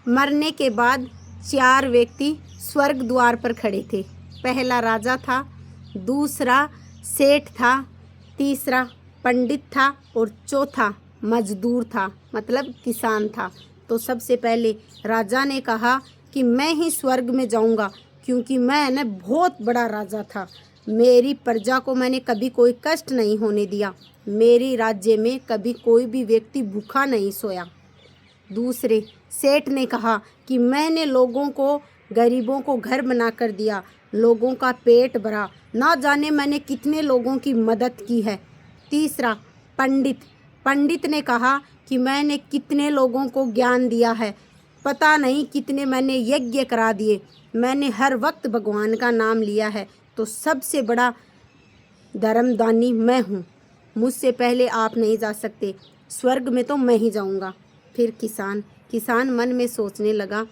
मरने के बाद 4 व्यक्ति स्वर्ग द्वार पर खड़े थे। पहला राजा था, दूसरा सेठ था, तीसरा पंडित था और चौथा मजदूर था, मतलब किसान था। तो सबसे पहले राजा ने कहा कि मैं ही स्वर्ग में जाऊंगा, क्योंकि मैं बहुत बड़ा राजा था। मेरी प्रजा को मैंने कभी कोई कष्ट नहीं होने दिया। मेरी राज्य में कभी कोई भी व्यक्ति भूखा नहीं सोया। दूसरे सेठ ने कहा कि मैंने लोगों को, गरीबों को घर बना कर दिया, लोगों का पेट भरा, ना जाने मैंने कितने लोगों की मदद की है। तीसरा पंडित ने कहा कि मैंने कितने लोगों को ज्ञान दिया है, पता नहीं कितने मैंने यज्ञ करा दिए, मैंने हर वक्त भगवान का नाम लिया है। तो सबसे बड़ा धर्मदानी मैं हूँ, मुझसे पहले आप नहीं जा सकते, स्वर्ग में तो मैं ही जाऊँगा। फिर किसान मन में सोचने लगा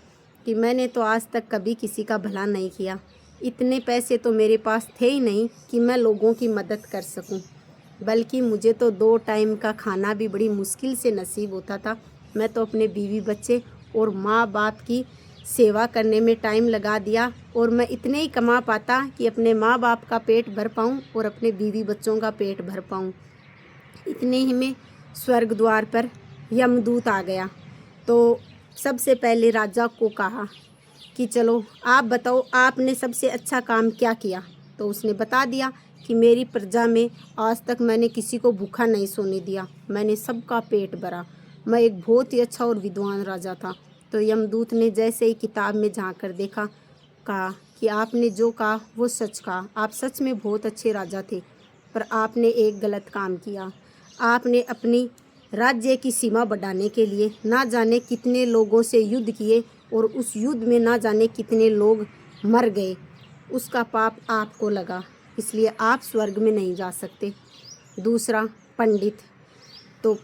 कि मैंने तो आज तक कभी किसी का भला नहीं किया, इतने पैसे तो मेरे पास थे ही नहीं कि मैं लोगों की मदद कर सकूं, बल्कि मुझे तो 2 टाइम का खाना भी बड़ी मुश्किल से नसीब होता था। मैं तो अपने बीवी बच्चे और माँ बाप की सेवा करने में टाइम लगा दिया, और मैं इतने ही कमा पाता कि अपने माँ बाप का पेट भर पाऊँ और अपने बीवी बच्चों का पेट भर पाऊँ। इतने ही में स्वर्ग द्वार पर यमदूत आ गया। तो सबसे पहले राजा को कहा कि चलो आप बताओ, आपने सबसे अच्छा काम क्या किया। तो उसने बता दिया कि मेरी प्रजा में आज तक मैंने किसी को भूखा नहीं सोने दिया, मैंने सबका पेट भरा, मैं एक बहुत ही अच्छा और विद्वान राजा था। तो यमदूत ने जैसे ही किताब में झांक कर देखा, कहा कि आपने जो कहा वो सच कहा, आप सच में बहुत अच्छे राजा थे, पर आपने एक गलत काम किया। आपने अपनी राज्य की सीमा बढ़ाने के लिए ना जाने कितने लोगों से युद्ध किए, और उस युद्ध में ना जाने कितने लोग मर गए, उसका पाप आपको लगा, इसलिए आप स्वर्ग में नहीं जा सकते। दूसरा पंडित, तो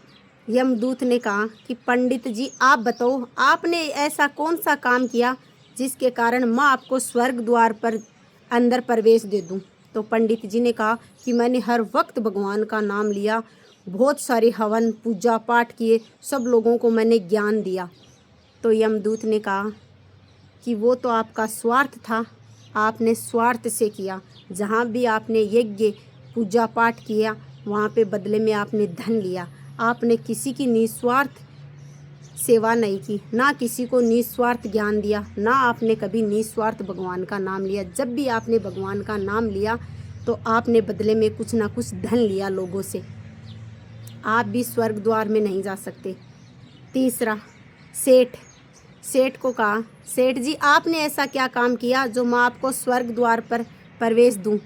यमदूत ने कहा कि पंडित जी आप बताओ, आपने ऐसा कौन सा काम किया जिसके कारण मैं आपको स्वर्ग द्वार पर अंदर प्रवेश दे दूं। तो पंडित जी ने कहा कि मैंने हर वक्त भगवान का नाम लिया, बहुत सारे हवन पूजा पाठ किए, सब लोगों को मैंने ज्ञान दिया। तो यमदूत ने कहा कि वो तो आपका स्वार्थ था, आपने स्वार्थ से किया, जहाँ भी आपने यज्ञ पूजा पाठ किया वहाँ पे बदले में आपने धन लिया, आपने किसी की निस्वार्थ सेवा नहीं की, ना किसी को निस्वार्थ ज्ञान दिया, ना आपने कभी निस्वार्थ भगवान का नाम लिया। जब भी आपने भगवान का नाम लिया तो आपने बदले में कुछ ना कुछ धन लिया लोगों से, आप भी स्वर्ग द्वार में नहीं जा सकते। तीसरा सेठ को कहा, सेठ जी आपने ऐसा क्या काम किया जो मैं आपको स्वर्ग द्वार पर प्रवेश दूं।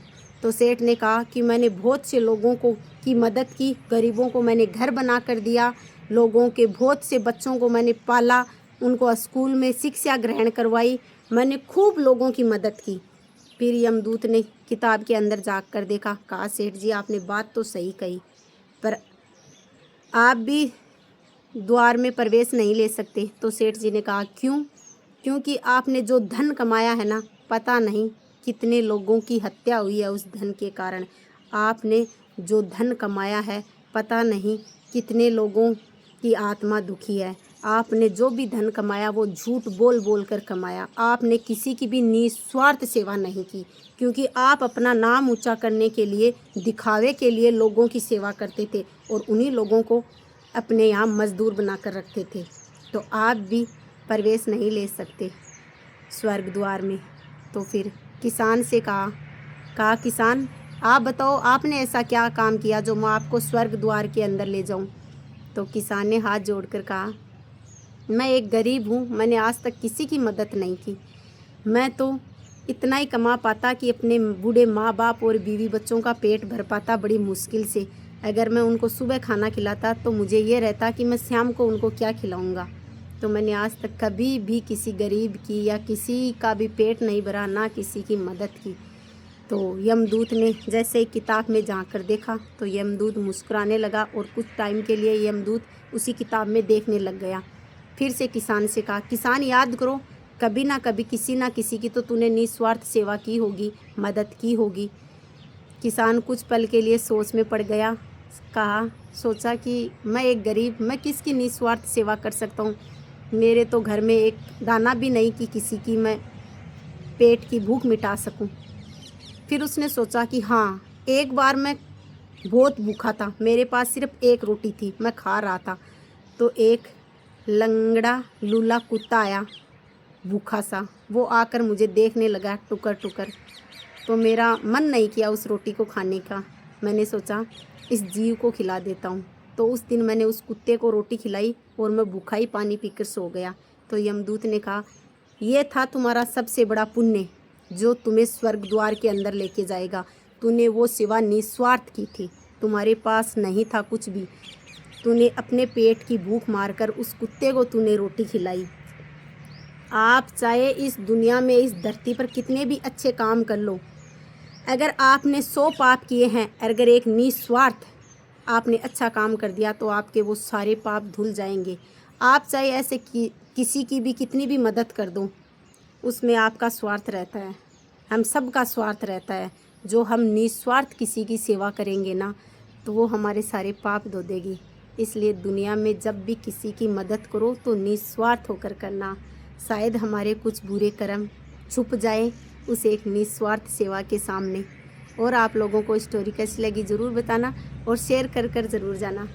तो सेठ ने कहा कि मैंने बहुत से लोगों को की मदद की, गरीबों को मैंने घर बना कर दिया, लोगों के बहुत से बच्चों को मैंने पाला, उनको स्कूल में शिक्षा ग्रहण करवाई, मैंने खूब लोगों की मदद की। फिर यमदूत ने किताब के अंदर जाग कर देखा, कहा सेठ जी आपने बात तो सही कही, पर आप भी द्वार में प्रवेश नहीं ले सकते। तो सेठ जी ने कहा क्यों? क्योंकि आपने जो धन कमाया है ना, पता नहीं कितने लोगों की हत्या हुई है उस धन के कारण। आपने जो धन कमाया है, पता नहीं कितने लोगों की आत्मा दुखी है। आपने जो भी धन कमाया वो झूठ बोल बोल कर कमाया, आपने किसी की भी निस्वार्थ सेवा नहीं की, क्योंकि आप अपना नाम ऊंचा करने के लिए, दिखावे के लिए लोगों की सेवा करते थे, और उन्हीं लोगों को अपने यहाँ मजदूर बना कर रखते थे। तो आप भी प्रवेश नहीं ले सकते स्वर्ग द्वार में। तो फिर किसान से कहा किसान आप बताओ, आपने ऐसा क्या काम किया जो मैं आपको स्वर्ग द्वार के अंदर ले जाऊं। तो किसान ने हाथ जोड़कर कहा, मैं एक गरीब हूँ, मैंने आज तक किसी की मदद नहीं की, मैं तो इतना ही कमा पाता कि अपने बूढ़े माँ बाप और बीवी बच्चों का पेट भर पाता बड़ी मुश्किल से। अगर मैं उनको सुबह खाना खिलाता तो मुझे ये रहता कि मैं शाम को उनको क्या खिलाऊंगा। तो मैंने आज तक कभी भी किसी गरीब की या किसी का भी पेट नहीं भरा, ना किसी की मदद की। तो यमदूत ने जैसे ही किताब में झांक कर देखा तो यमदूत मुस्कुराने लगा, और कुछ टाइम के लिए यमदूत उसी किताब में देखने लग गया। फिर से किसान से कहा, किसान याद करो, कभी ना कभी किसी ना किसी की तो तूने निस्वार्थ सेवा की होगी, मदद की होगी। किसान कुछ पल के लिए सोच में पड़ गया, सोचा कि मैं एक गरीब, मैं किसकी निस्वार्थ सेवा कर सकता हूँ। मेरे तो घर में एक दाना भी नहीं कि किसी की मैं पेट की भूख मिटा सकूं। फिर उसने सोचा कि हाँ, एक बार मैं बहुत भूखा था, मेरे पास सिर्फ एक रोटी थी, मैं खा रहा था, तो एक लंगड़ा लूला कुत्ता आया भूखा सा। वो आकर मुझे देखने लगा टुकर टुकर, तो मेरा मन नहीं किया उस रोटी को खाने का। मैंने सोचा इस जीव को खिला देता हूँ। तो उस दिन मैंने उस कुत्ते को रोटी खिलाई और मैं भूखा ही पानी पीकर सो गया। तो यमदूत ने कहा, ये था तुम्हारा सबसे बड़ा पुण्य जो तुम्हें स्वर्ग द्वार के अंदर लेके जाएगा। तूने वो सेवा निस्वार्थ की थी, तुम्हारे पास नहीं था कुछ भी, तूने अपने पेट की भूख मारकर उस कुत्ते को तूने रोटी खिलाई। आप चाहे इस दुनिया में, इस धरती पर कितने भी अच्छे काम कर लो, अगर आपने 100 पाप किए हैं, अगर एक निस्वार्थ आपने अच्छा काम कर दिया तो आपके वो सारे पाप धुल जाएंगे। आप चाहे ऐसे किसी की भी कितनी भी मदद कर दो, उसमें आपका स्वार्थ रहता है, हम सब का स्वार्थ रहता है। जो हम निस्वार्थ किसी की सेवा करेंगे ना, तो वो हमारे सारे पाप धो देगी। इसलिए दुनिया में जब भी किसी की मदद करो तो निस्वार्थ होकर करना। शायद हमारे कुछ बुरे कर्म छुप जाए उस एक निस्वार्थ सेवा के सामने। और आप लोगों को स्टोरी कैसी लगी ज़रूर बताना और शेयर कर ज़रूर जाना।